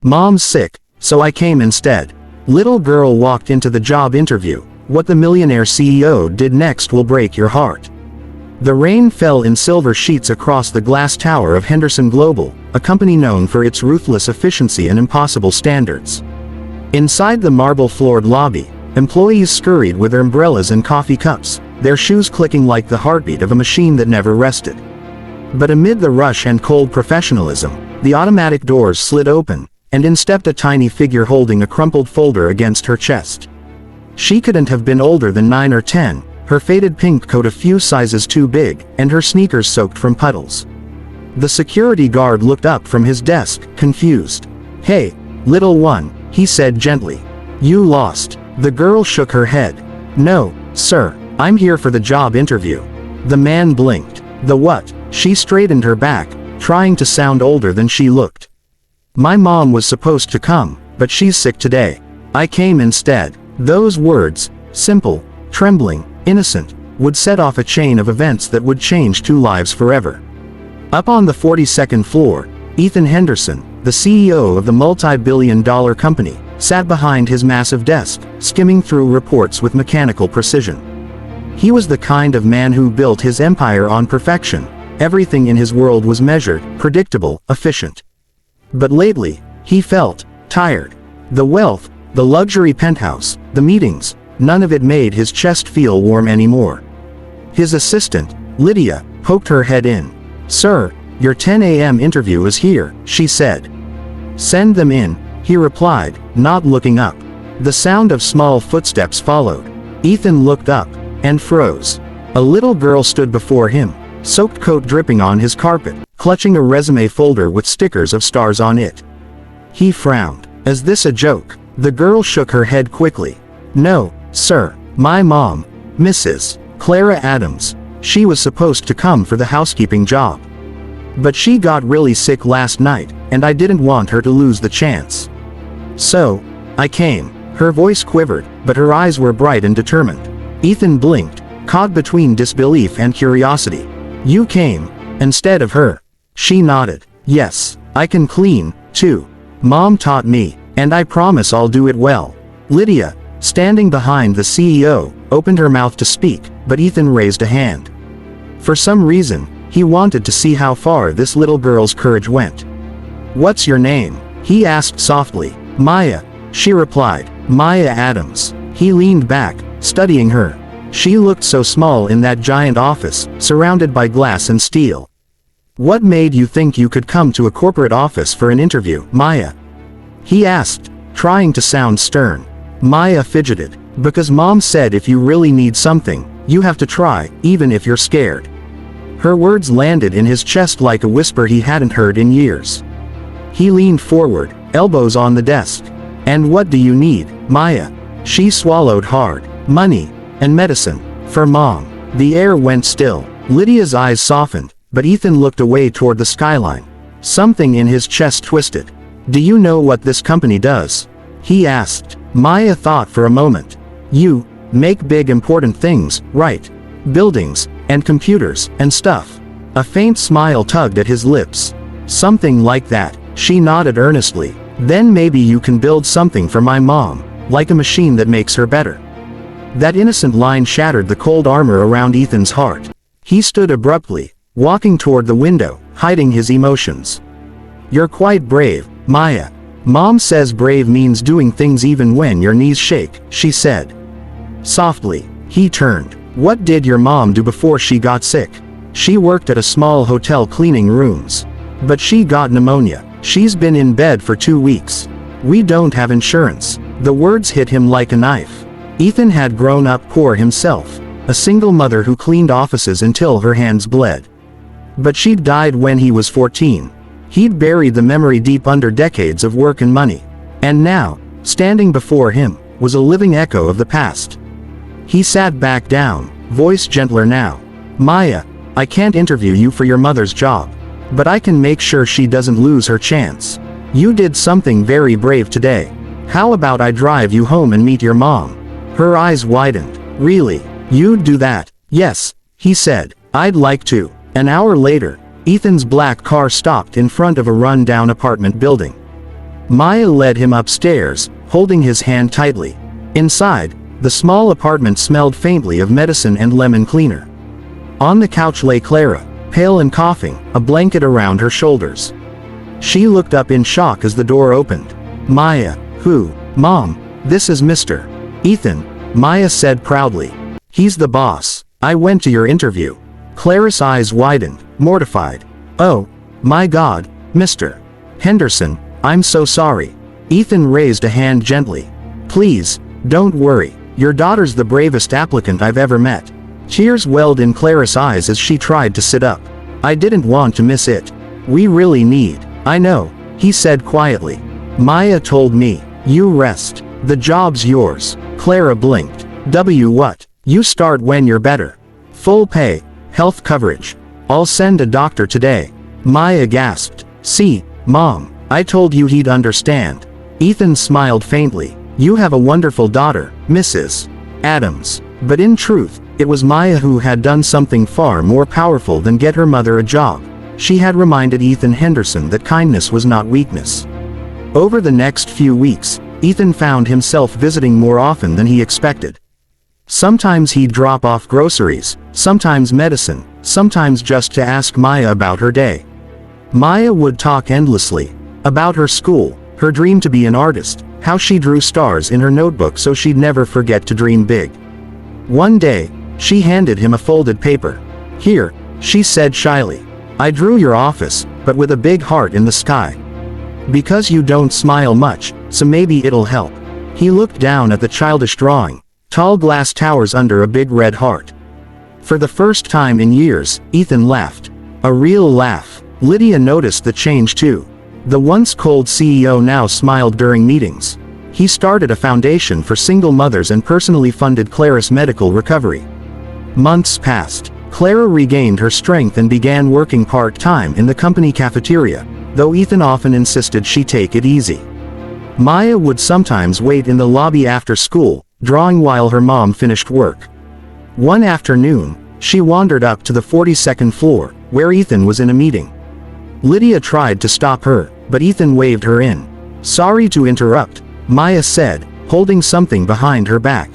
Mom's sick, so I came instead. Little girl walked into the job interview. What the Millionaire CEO did next will break your heart. The rain fell in silver sheets across the glass tower of Henderson Global, a company known for its ruthless efficiency and impossible standards. Inside the marble-floored lobby, employees scurried with their umbrellas and coffee cups, their shoes clicking like the heartbeat of a machine that never rested. But amid the rush and cold professionalism, the automatic doors slid open, and in stepped a tiny figure holding a crumpled folder against her chest. She couldn't have been older than 9 or 10, her faded pink coat a few sizes too big, and her sneakers soaked from puddles. The security guard looked up from his desk, confused. "Hey, little one," he said gently. "You lost." The girl shook her head. "No, sir, I'm here for the job interview." The man blinked. "The what?" She straightened her back, trying to sound older than she looked. "My mom was supposed to come, but she's sick today. I came instead." Those words, simple, trembling, innocent, would set off a chain of events that would change two lives forever. Up on the 42nd floor, Ethan Henderson, the CEO of the multi-billion-dollar company, sat behind his massive desk, skimming through reports with mechanical precision. He was the kind of man who built his empire on perfection. Everything in his world was measured, predictable, efficient. But lately, he felt tired. The wealth, the luxury penthouse, the meetings, none of it made his chest feel warm anymore. His assistant, Lydia, poked her head in. "Sir, your 10 a.m. interview is here," she said. "Send them in," he replied, not looking up. The sound of small footsteps followed. Ethan looked up, and froze. A little girl stood before him, soaked coat dripping on his carpet, clutching a resume folder with stickers of stars on it. He frowned. "Is this a joke?" The girl shook her head quickly. "No, sir, my mom, Mrs. Clara Adams, she was supposed to come for the housekeeping job. But she got really sick last night, and I didn't want her to lose the chance. So, I came." Her voice quivered, but her eyes were bright and determined. Ethan blinked, caught between disbelief and curiosity. "You came, instead of her?" She nodded. "Yes, I can clean, too. Mom taught me, and I promise I'll do it well." Lydia, standing behind the CEO, opened her mouth to speak, but Ethan raised a hand. For some reason, he wanted to see how far this little girl's courage went. "What's your name?" he asked softly. "Maya," she replied. "Maya Adams." He leaned back, studying her. She looked so small in that giant office, surrounded by glass and steel. "What made you think you could come to a corporate office for an interview, Maya?" he asked, trying to sound stern. Maya fidgeted. "Because Mom said if you really need something, you have to try, even if you're scared." Her words landed in his chest like a whisper he hadn't heard in years. He leaned forward, elbows on the desk. "And what do you need, Maya?" She swallowed hard. "Money, and medicine, for Mom." The air went still. Lydia's eyes softened, but Ethan looked away toward the skyline. Something in his chest twisted. "Do you know what this company does?" he asked. Maya thought for a moment. "You make big important things, right? Buildings, and computers, and stuff." A faint smile tugged at his lips. "Something like that," she nodded earnestly. "Then maybe you can build something for my mom, like a machine that makes her better." That innocent line shattered the cold armor around Ethan's heart. He stood abruptly, walking toward the window, hiding his emotions. "You're quite brave, Maya. Mom says brave means doing things even when your knees shake," she said. Softly, he turned. "What did your mom do before she got sick?" "She worked at a small hotel cleaning rooms. But she got pneumonia. She's been in bed for 2 weeks. We don't have insurance." The words hit him like a knife. Ethan had grown up poor himself, a single mother who cleaned offices until her hands bled. But she'd died when he was 14. He'd buried the memory deep under decades of work and money. And now, standing before him, was a living echo of the past. He sat back down, voice gentler now. "Maya, I can't interview you for your mother's job. But I can make sure she doesn't lose her chance. You did something very brave today. How about I drive you home and meet your mom?" Her eyes widened. "Really? You'd do that?" "Yes," he said. "I'd like to." An hour later, Ethan's black car stopped in front of a run-down apartment building. Maya led him upstairs, holding his hand tightly. Inside, the small apartment smelled faintly of medicine and lemon cleaner. On the couch lay Clara, pale and coughing, a blanket around her shoulders. She looked up in shock as the door opened. Maya, who? Mom, this is Mr. Ethan, Maya said proudly. He's the boss. I went to your interview. Clara's eyes widened, mortified. Oh, my God, Mr. Henderson, I'm so sorry. Ethan raised a hand gently. Please, don't worry. Your daughter's the bravest applicant I've ever met. Tears welled in Clara's eyes as she tried to sit up. I didn't want to miss it. We really need. I know, he said quietly. Maya told me. You rest. The job's yours. Clara blinked. What? You start when you're better. Full pay, health coverage. I'll send a doctor today. Maya gasped. See, Mom, I told you he'd understand. Ethan smiled faintly. You have a wonderful daughter, Mrs. Adams. But in truth, it was Maya who had done something far more powerful than get her mother a job. She had reminded Ethan Henderson that kindness was not weakness. Over the next few weeks, Ethan found himself visiting more often than he expected. Sometimes he'd drop off groceries, sometimes medicine, sometimes just to ask Maya about her day. Maya would talk endlessly. About her school, her dream to be an artist, how she drew stars in her notebook so she'd never forget to dream big. One day, she handed him a folded paper. Here, she said shyly. I drew your office, but with a big heart in the sky. Because you don't smile much, so maybe it'll help. He looked down at the childish drawing. Tall glass towers under a big red heart. For the first time in years, Ethan laughed. A real laugh. Lydia noticed the change too. The once cold CEO now smiled during meetings. He started a foundation for single mothers and personally funded Clara's medical recovery. Months passed. Clara regained her strength and began working part-time in the company cafeteria, though Ethan often insisted she take it easy. Maya would sometimes wait in the lobby after school, drawing while her mom finished work. One afternoon, she wandered up to the 42nd floor, where Ethan was in a meeting. Lydia tried to stop her, but Ethan waved her in. Sorry to interrupt, Maya said, holding something behind her back.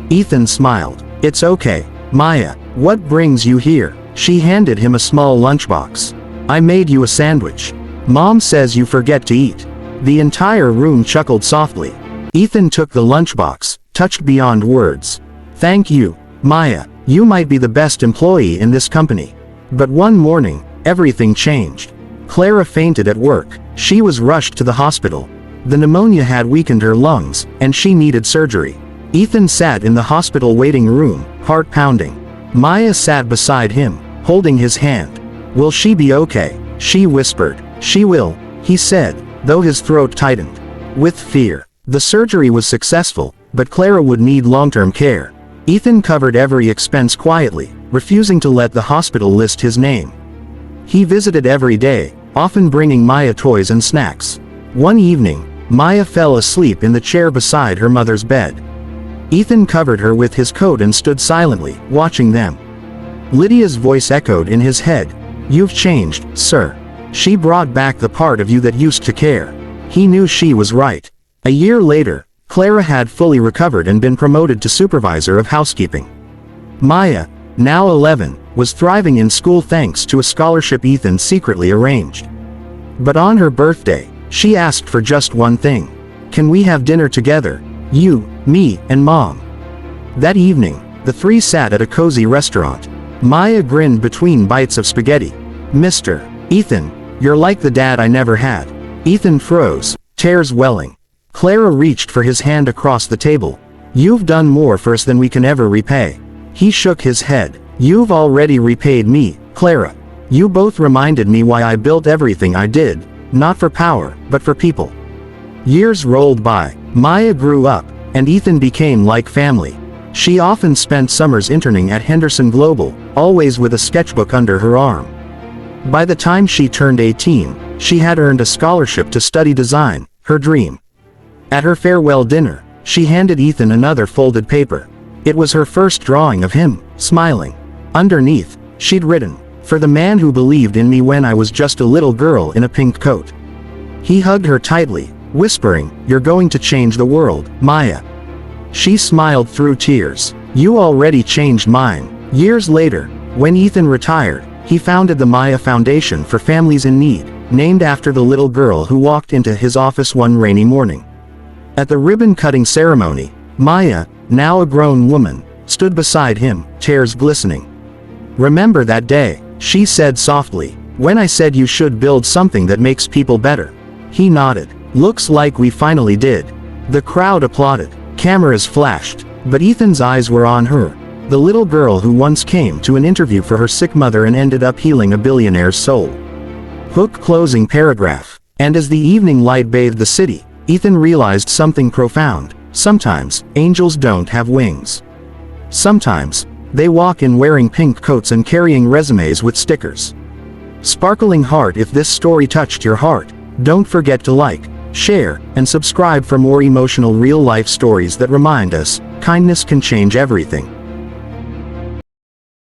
Ethan smiled. It's okay, Maya. What brings you here? She handed him a small lunchbox. I made you a sandwich. Mom says you forget to eat. The entire room chuckled softly. Ethan took the lunchbox, touched beyond words. Thank you, Maya. You might be the best employee in this company. But one morning, everything changed. Clara fainted at work. She was rushed to the hospital. The pneumonia had weakened her lungs, and she needed surgery. Ethan sat in the hospital waiting room, heart pounding. Maya sat beside him, holding his hand. Will she be okay? She whispered. She will, he said, though his throat tightened. With fear. The surgery was successful, but Clara would need long-term care. Ethan covered every expense quietly, refusing to let the hospital list his name. He visited every day, often bringing Maya toys and snacks. One evening, Maya fell asleep in the chair beside her mother's bed. Ethan covered her with his coat and stood silently, watching them. Lydia's voice echoed in his head. You've changed, sir. She brought back the part of you that used to care. He knew she was right. A year later, Clara had fully recovered and been promoted to supervisor of housekeeping. Maya, now 11, was thriving in school thanks to a scholarship Ethan secretly arranged. But on her birthday, she asked for just one thing. Can we have dinner together? You, me, and Mom. That evening, the three sat at a cozy restaurant. Maya grinned between bites of spaghetti. Mr. Ethan, you're like the dad I never had. Ethan froze, tears welling. Clara reached for his hand across the table. You've done more for us than we can ever repay. He shook his head. You've already repaid me, Clara. You both reminded me why I built everything I did, not for power, but for people. Years rolled by. Maya grew up, and Ethan became like family. She often spent summers interning at Henderson Global, always with a sketchbook under her arm. By the time she turned 18, she had earned a scholarship to study design, her dream. At her farewell dinner, she handed Ethan another folded paper. It was her first drawing of him, smiling. Underneath, she'd written, "For the man who believed in me when I was just a little girl in a pink coat." He hugged her tightly, whispering, "You're going to change the world, Maya." She smiled through tears. "You already changed mine." Years later, when Ethan retired, he founded the Maya Foundation for Families in Need, named after the little girl who walked into his office one rainy morning. At the ribbon-cutting ceremony, Maya, now a grown woman, stood beside him, tears glistening. "Remember that day," she said softly, "when I said you should build something that makes people better?" He nodded. "Looks like we finally did." The crowd applauded. Cameras flashed, but Ethan's eyes were on her, the little girl who once came to an interview for her sick mother and ended up healing a billionaire's soul. Hook closing paragraph. And as the evening light bathed the city, Ethan realized something profound. Sometimes, angels don't have wings. Sometimes, they walk in wearing pink coats and carrying resumes with stickers. Sparkling heart, if this story touched your heart, don't forget to like, share, and subscribe for more emotional real-life stories that remind us, kindness can change everything.